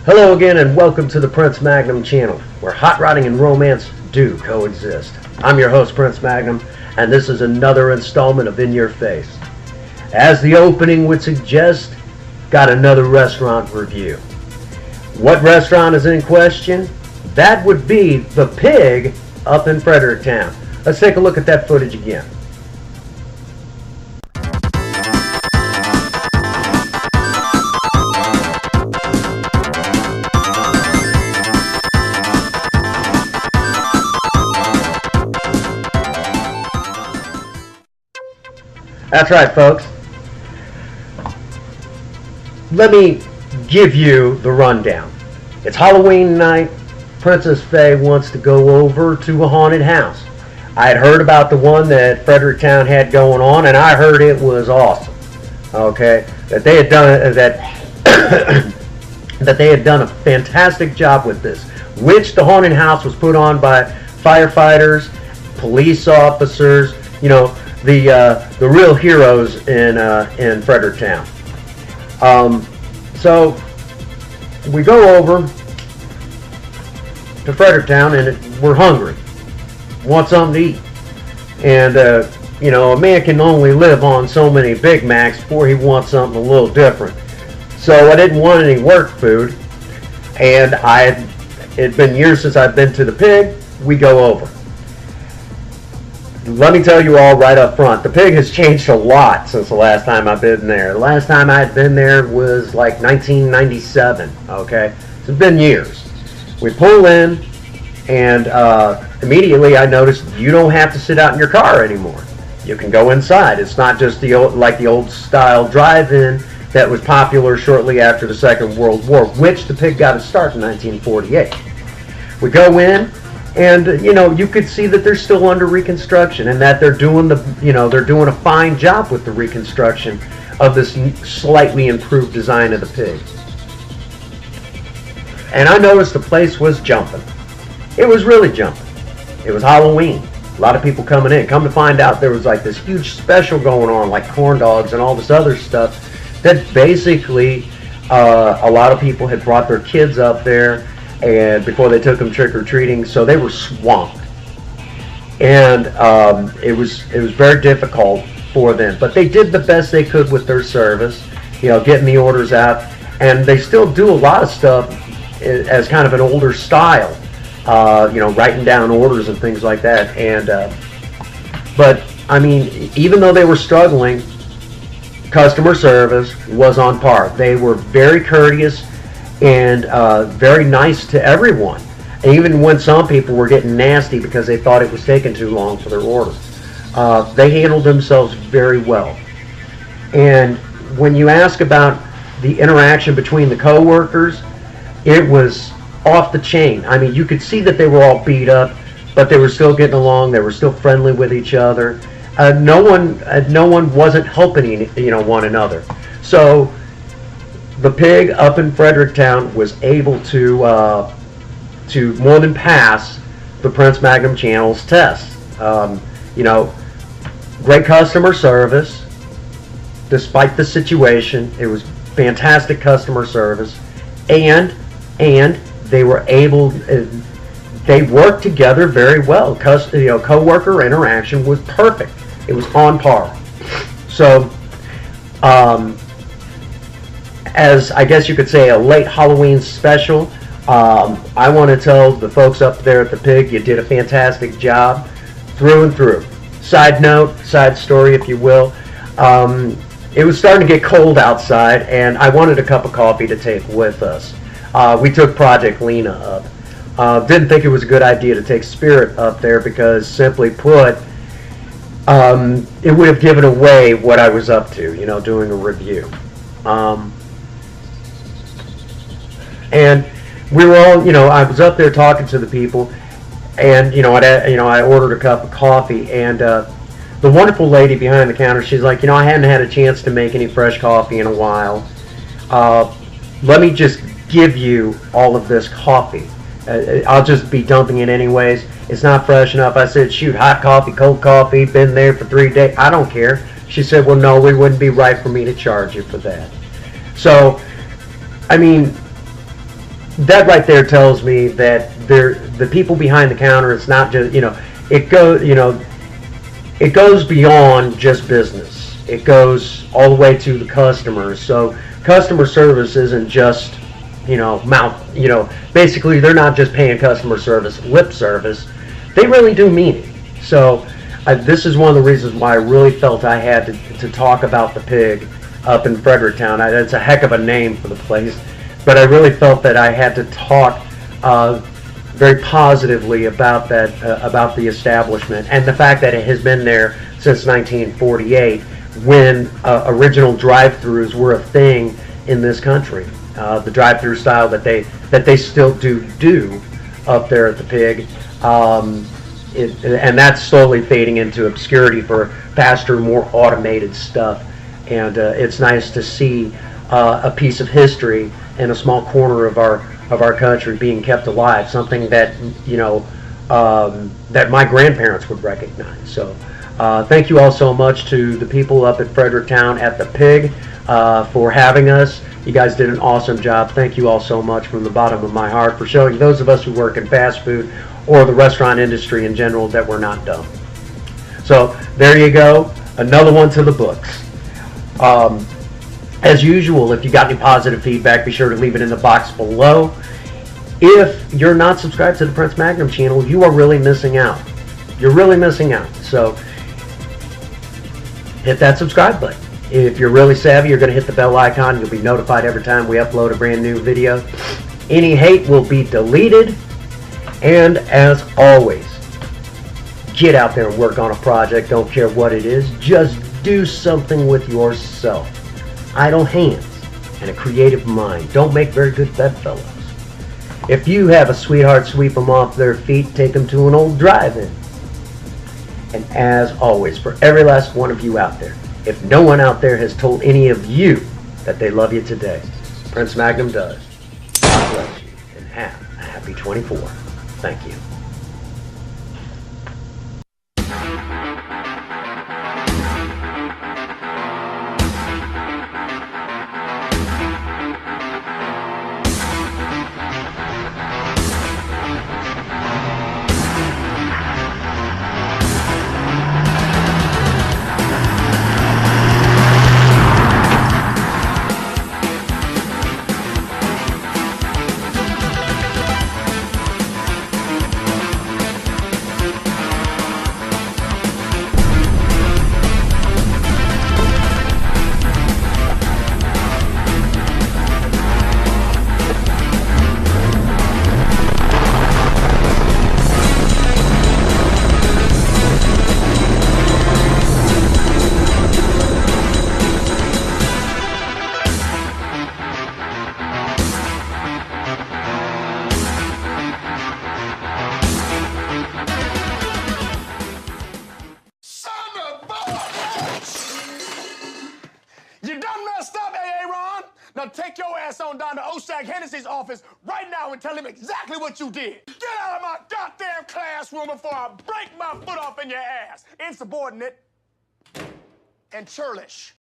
Hello again and welcome to the Prince Magnum channel, where hot rodding and romance do coexist. I'm your host, Prince Magnum, and this is another installment of In Your Face. As the opening would suggest, got another restaurant review. What restaurant is in question? That would be The Pig up in Fredricktown. Let's take a look at that footage again. That's right, folks. Let me give you the rundown. It's Halloween night. Princess Faye wants to go over to a haunted house. I had heard about the one that Fredricktown had going on, and I heard it was awesome. Okay, that they had done that they had done a fantastic job with this. Which the haunted house was put on by firefighters, police officers. You know, the real heroes in Fredricktown. So we go over to Fredricktown and we're hungry, want something to eat, and you know, a man can only live on so many Big Macs before he wants something a little different. So I didn't want any work food, and it'd been years since I've been to the Pig. We go over. Let me tell you all right up front, the Pig has changed a lot since the last time I've been there. The last time I had been there was like 1997, okay? It's been years. We pull in, and immediately I noticed you don't have to sit out in your car anymore. You can go inside. It's not just the old style drive-in that was popular shortly after the Second World War, which the Pig got its start in 1948. We go in, and you know, you could see that they're still under reconstruction, and that they're doing they're doing a fine job with the reconstruction of this slightly improved design of the Pig. And I noticed the place was jumping. It was really jumping. It was Halloween. A lot of people coming in. Come to find out, there was like this huge special going on, like corn dogs and all this other stuff, that basically a lot of people had brought their kids up there and before they took them trick-or-treating, so they were swamped, and it was very difficult for them, but they did the best they could with their service, you know, getting the orders out, and they still do a lot of stuff as kind of an older style, you know, writing down orders and things like that, and but I mean, even though they were struggling, customer service was on par. They were very courteous and very nice to everyone, even when some people were getting nasty because they thought it was taking too long for their order. They handled themselves very well. And when you ask about the interaction between the co-workers, it was off the chain. I mean, you could see that they were all beat up, but they were still getting along. They were still friendly with each other. No one wasn't helping one another. So the Pig up in Fredricktown was able to more than pass the Prince Magnum channel's test. You know, great customer service despite the situation. It was fantastic customer service, and they were able. They worked together very well. Co-worker interaction was perfect. It was on par. So, as I guess you could say a late Halloween special, I want to tell the folks up there at the Pig, you did a fantastic job through and through. Side note, side story if you will, it was starting to get cold outside and I wanted a cup of coffee to take with us. We took Project Lena up. Didn't think it was a good idea to take Spirit up there because, simply put, it would have given away what I was up to, you know, doing a review. And we were all, you know, I was up there talking to the people, and I ordered a cup of coffee, and the wonderful lady behind the counter, she's like, you know, I hadn't had a chance to make any fresh coffee in a while. Let me just give you all of this coffee. I'll just be dumping it anyways. It's not fresh enough. I said, shoot, hot coffee, cold coffee, been there for 3 days. I don't care. She said, well, no, it wouldn't be right for me to charge you for that. So, I mean, that right there tells me that the people behind the counter, it's not just, it goes beyond just business. It goes all the way to the customers. So customer service isn't just, basically they're not just paying customer service lip service. They really do mean it. So this is one of the reasons why I really felt I had to talk about the pig up in Fredricktown. It's a heck of a name for the place, but I really felt that I had to talk very positively about that, about the establishment and the fact that it has been there since 1948, when original drive-throughs were a thing in this country. The drive-through style that they still do up there at the pig. And that's slowly fading into obscurity for faster, more automated stuff. And it's nice to see a piece of history in a small corner of our country being kept alive. Something that that my grandparents would recognize. So thank you all so much to the people up at Fredricktown at the Pig for having us. You guys did an awesome job. Thank you all so much from the bottom of my heart for showing those of us who work in fast food or the restaurant industry in general that we're not dumb. So there you go, another one to the books. As usual, if you got any positive feedback, be sure to leave it in the box below. If you're not subscribed to the Prince Magnum channel, you are really missing out. You're really missing out. So hit that subscribe button. If you're really savvy, you're going to hit the bell icon. You'll be notified every time we upload a brand new video. Any hate will be deleted. And as always, get out there and work on a project. Don't care what it is. Just do something with yourself. Idle hands and a creative mind don't make very good bedfellows. If you have a sweetheart, sweep them off their feet, take them to an old drive-in. And as always, for every last one of you out there, if no one out there has told any of you that they love you today, Prince Magnum does. God bless you and have a happy 24. Thank you. You done messed up, Aaron. Now take your ass on down to Oshag Hennessy's office right now and tell him exactly what you did. Get out of my goddamn classroom before I break my foot off in your ass. Insubordinate and churlish.